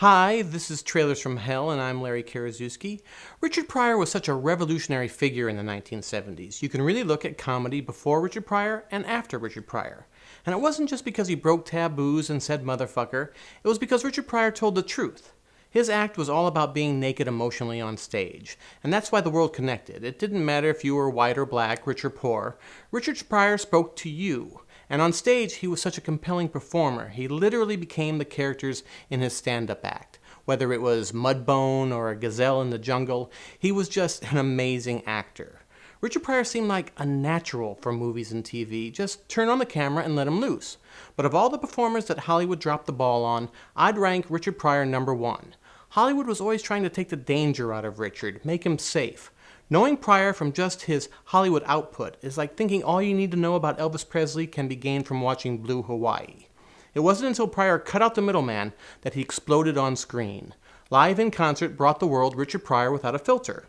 Hi, this is Trailers from Hell, and I'm Larry Karaszewski. Richard Pryor was such a revolutionary figure in the 1970s. You can really look at comedy before Richard Pryor and after Richard Pryor. And it wasn't just because he broke taboos and said motherfucker, it was because Richard Pryor told the truth. His act was all about being naked emotionally on stage, and that's why the world connected. It didn't matter if you were white or black, rich or poor. Richard Pryor spoke to you. And on stage, he was such a compelling performer. He literally became the characters in his stand-up act. Whether it was Mudbone or a gazelle in the jungle, he was just an amazing actor. Richard Pryor seemed like a natural for movies and TV. Just turn on the camera and let him loose. But of all the performers that Hollywood dropped the ball on, I'd rank Richard Pryor number one. Hollywood was always trying to take the danger out of Richard, make him safe. Knowing Pryor from just his Hollywood output is like thinking all you need to know about Elvis Presley can be gained from watching Blue Hawaii. It wasn't until Pryor cut out the middleman that he exploded on screen. Live in concert brought the world Richard Pryor without a filter.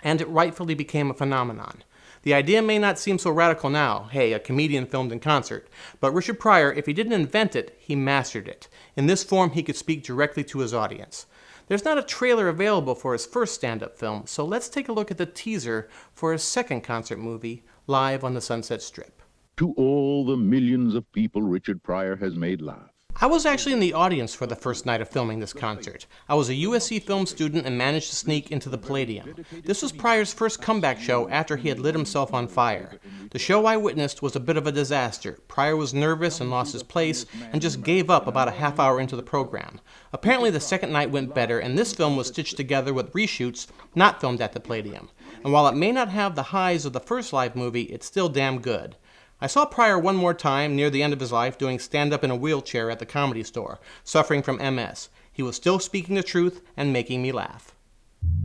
And it rightfully became a phenomenon. The idea may not seem so radical now, hey, a comedian filmed in concert, but Richard Pryor, if he didn't invent it, he mastered it. In this form, he could speak directly to his audience. There's not a trailer available for his first stand-up film, so let's take a look at the teaser for his second concert movie, Live on the Sunset Strip. To all the millions of people Richard Pryor has made laugh. I was actually in the audience for the first night of filming this concert. I was a USC film student and managed to sneak into the Palladium. This was Pryor's first comeback show after he had lit himself on fire. The show I witnessed was a bit of a disaster. Pryor was nervous and lost his place and just gave up about a half hour into the program. Apparently the second night went better, and this film was stitched together with reshoots not filmed at the Palladium. And while it may not have the highs of the first live movie, it's still damn good. I saw Pryor one more time near the end of his life doing stand-up in a wheelchair at the Comedy Store, suffering from MS. He was still speaking the truth and making me laugh.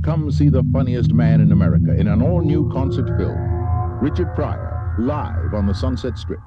Come see the funniest man in America in an all-new concert film. Richard Pryor, live on the Sunset Strip.